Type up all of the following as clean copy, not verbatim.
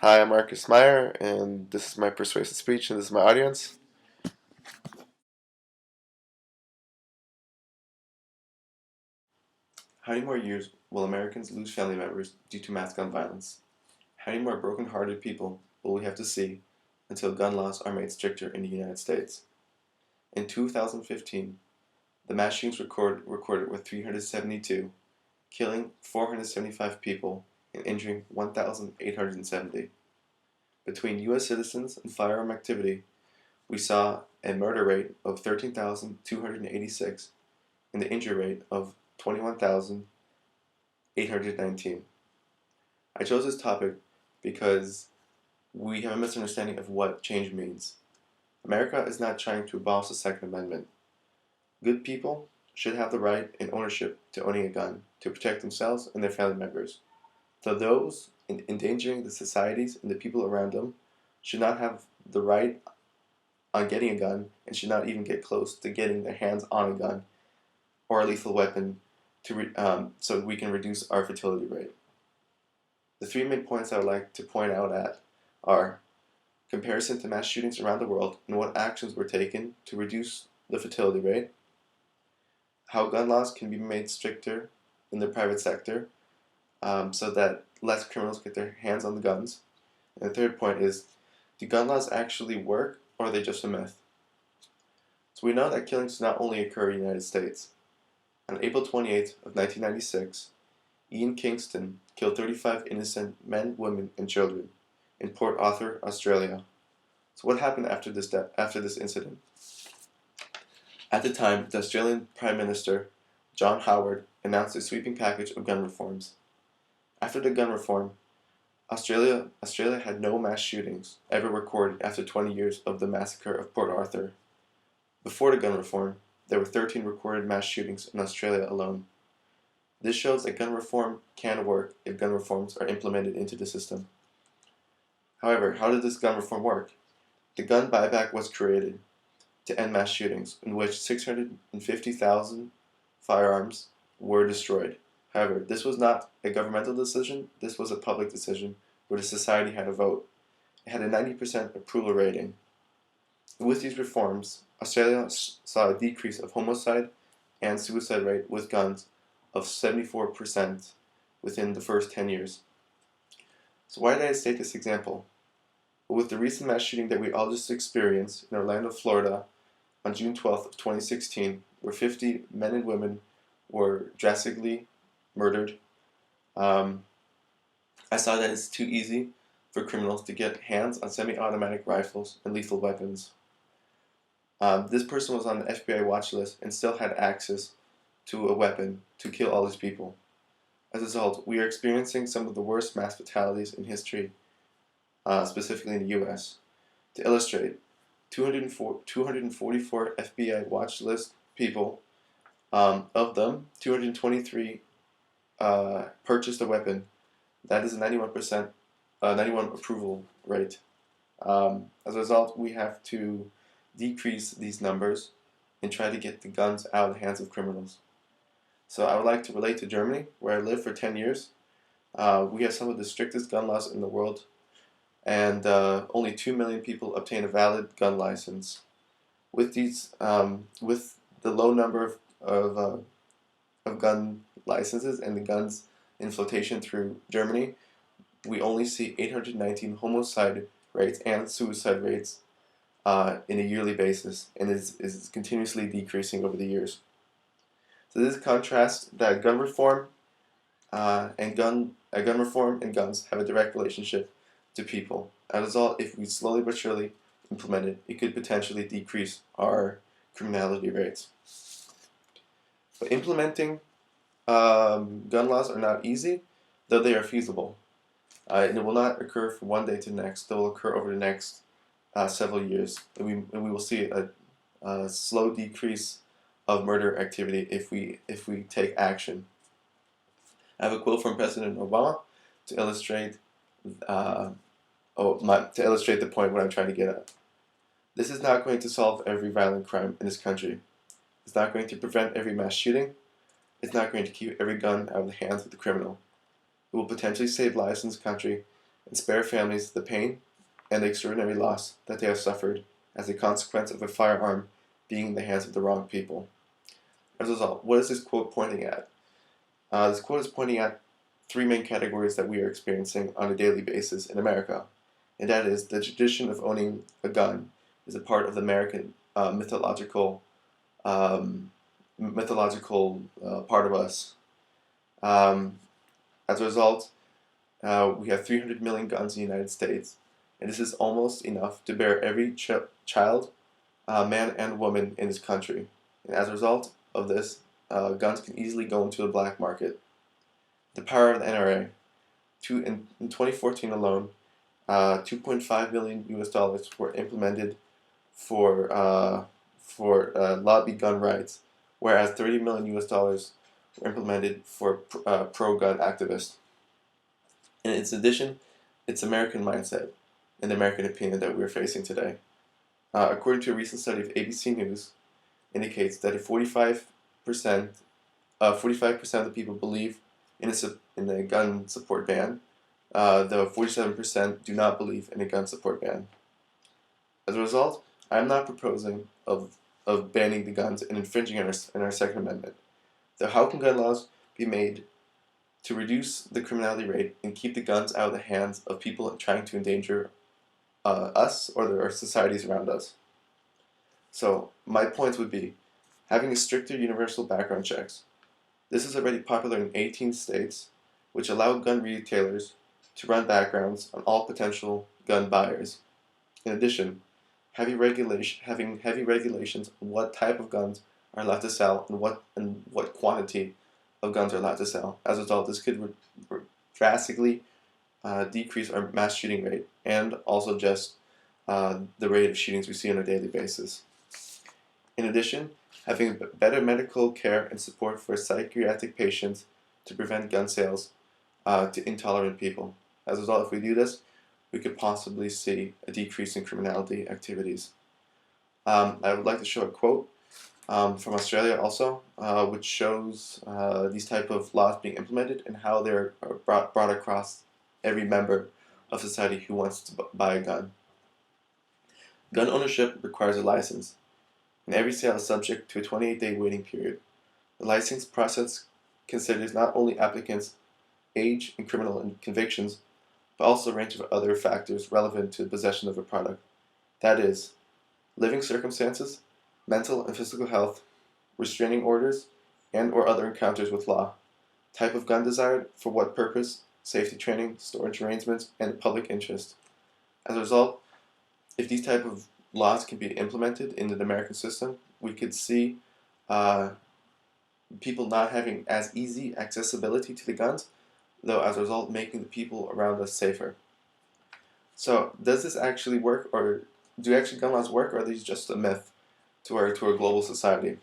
Hi, I'm Marcus Meyer, and this is my persuasive speech, and this is my audience. How many more years will Americans lose family members due to mass gun violence? How many more broken-hearted people will we have to see until gun laws are made stricter in the United States? In 2015, the mass shootings recorded were 372, killing 475 people and injuring 1,870. Between U.S. citizens and firearm activity, we saw a murder rate of 13,286 and the injury rate of 21,819. I chose this topic because we have a misunderstanding of what change means. America is not trying to abolish the Second Amendment. Good people should have the right and ownership to owning a gun to protect themselves and their family members. So those endangering the societies and the people around them should not have the right on getting a gun and should not even get close to getting their hands on a gun or a lethal weapon so we can reduce our fertility rate. The three main points I would like to point out are comparison to mass shootings around the world and what actions were taken to reduce the fertility rate, how gun laws can be made stricter in the private sector so that less criminals get their hands on the guns, and the third point is, do gun laws actually work or are they just a myth? So we know that killings do not only occur in the United States. On April 28th of 1996, Ian Kingston killed 35 innocent men, women, and children in Port Arthur, Australia. So what happened after this incident? At the time, the Australian Prime Minister, John Howard, announced a sweeping package of gun reforms. After the gun reform, Australia had no mass shootings ever recorded after 20 years of the massacre of Port Arthur. Before the gun reform, there were 13 recorded mass shootings in Australia alone. This shows that gun reform can work if gun reforms are implemented into the system. However, how did this gun reform work? The gun buyback was created to end mass shootings, in which 650,000 firearms were destroyed. However, this was not a governmental decision, this was a public decision where the society had a vote. It had a 90% approval rating. With these reforms, Australia saw a decrease of homicide and suicide rate with guns of 74% within the first 10 years. So why did I state this example? Well, with the recent mass shooting that we all just experienced in Orlando, Florida on June 12th of 2016, where 50 men and women were drastically murdered, I saw that it's too easy for criminals to get hands on semi-automatic rifles and lethal weapons. This person was on the FBI watch list and still had access to a weapon to kill all these people. As a result, we are experiencing some of the worst mass fatalities in history, specifically in the U.S. To illustrate, 244 FBI watch list people, of them, 223 purchased a weapon. That is a 91% 91 approval rate. As a result, we have to decrease these numbers and try to get the guns out of the hands of criminals. So I would like to relate to Germany, where I lived for 10 years. We have some of the strictest gun laws in the world, and only 2 million people obtain a valid gun license. With with the low number of gun licenses and the guns in flotation through Germany, we only see 819 homicide rates and suicide rates in a yearly basis, and is continuously decreasing over the years. So this contrasts that gun reform and guns have a direct relationship to people. As a result, if we slowly but surely implement it, it could potentially decrease our criminality rates. But implementing gun laws are not easy, though they are feasible. And it will not occur from one day to the next. They will occur over the next several years, and we will see a slow decrease of murder activity if we take action. I have a quote from President Obama to illustrate to illustrate the point what I'm trying to get at. This is not going to solve every violent crime in this country. It's not going to prevent every mass shooting. It's not going to keep every gun out of the hands of the criminal. It will potentially save lives in this country and spare families the pain and the extraordinary loss that they have suffered as a consequence of a firearm being in the hands of the wrong people. As a result, what is this quote pointing at? This quote is pointing at three main categories that we are experiencing on a daily basis in America, and that is the tradition of owning a gun is a part of the American mythological part of us. Um, as a result, we have 300 million guns in the United States, and this is almost enough to bear every child, man and woman in this country. And as a result of this, guns can easily go into the black market. The power of the NRA. In 2014 alone, 2.5 billion US dollars were implemented for lobby gun rights, whereas 30 million US dollars were implemented for pro-gun activists. In its addition, it's American mindset and the American opinion that we're facing today. According to a recent study of ABC News, indicates that 45% of the people believe in a gun support ban, though 47% do not believe in a gun support ban. As a result, I am not proposing of banning the guns and infringing on our Second Amendment. So how can gun laws be made to reduce the criminality rate and keep the guns out of the hands of people trying to endanger us or our societies around us? So my points would be having a stricter universal background checks. This is already popular in 18 states, which allow gun retailers to run backgrounds on all potential gun buyers. In addition, having heavy regulations on what type of guns are allowed to sell and what quantity of guns are allowed to sell. As a result, this could drastically decrease our mass shooting rate and also just the rate of shootings we see on a daily basis. In addition, having better medical care and support for psychiatric patients to prevent gun sales to intolerant people. As a result, if we do this, we could possibly see a decrease in criminality activities. I would like to show a quote from Australia also, which shows these type of laws being implemented and how they're brought across every member of society who wants to buy a gun. Gun ownership requires a license, and every sale is subject to a 28-day waiting period. The license process considers not only applicants' age and criminal convictions, but also a range of other factors relevant to the possession of a product. That is, living circumstances, mental and physical health, restraining orders, and or other encounters with law, type of gun desired, for what purpose, safety training, storage arrangements, and public interest. As a result, if these type of laws can be implemented into the American system, we could see people not having as easy accessibility to the guns, though as a result making the people around us safer. So does this actually work, or do actually gun laws work, or are these just a myth to a global society?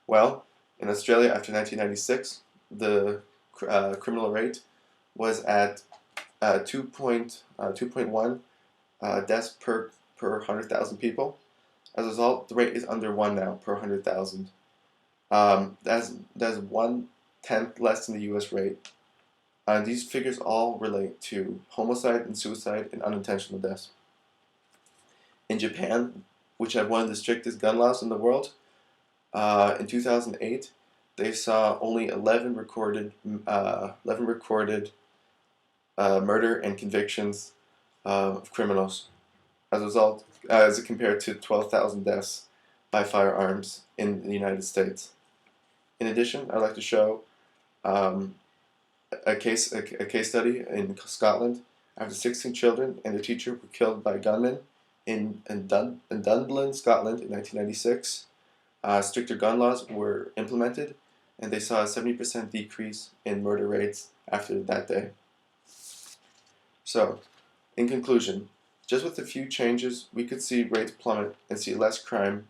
Well, in Australia after 1996, the criminal rate was at 2.1 deaths per 100,000 people. As a result, the rate is under 1 now per 100,000. That's 1/10 less than the U.S. rate. These figures all relate to homicide and suicide and unintentional deaths. In Japan, which had one of the strictest gun laws in the world, in 2008, they saw only 11 recorded murder and convictions of criminals. As a result, as compared to 12,000 deaths by firearms in the United States. In addition, I'd like to show a case study in Scotland after 16 children and their teacher were killed by gunmen in Dunblin, Scotland in 1996. Stricter gun laws were implemented, and they saw a 70% decrease in murder rates after that day. So, in conclusion, just with a few changes, we could see rates plummet and see less crime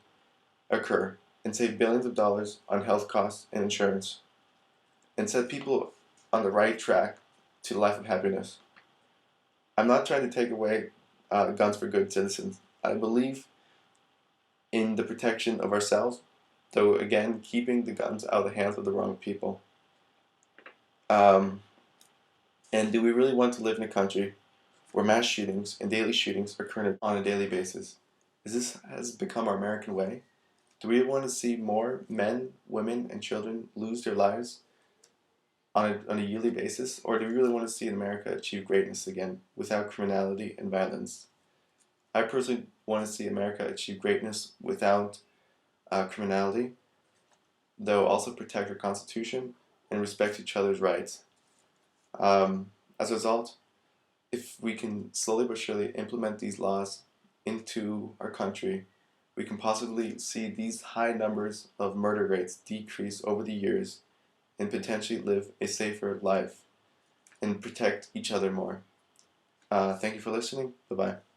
occur and save billions of dollars on health costs and insurance, and set people on the right track to the life of happiness. I'm not trying to take away guns for good citizens. I believe in the protection of ourselves, though again, keeping the guns out of the hands of the wrong people. And do we really want to live in a country where mass shootings and daily shootings occur on a daily basis? Is this has become our American way? Do we want to see more men, women, and children lose their lives on a yearly basis? Or do we really want to see America achieve greatness again without criminality and violence? I personally want to see America achieve greatness without criminality, though also protect our Constitution and respect each other's rights. As a result, if we can slowly but surely implement these laws into our country, we can possibly see these high numbers of murder rates decrease over the years and potentially live a safer life and protect each other more. Thank you for listening. Bye bye.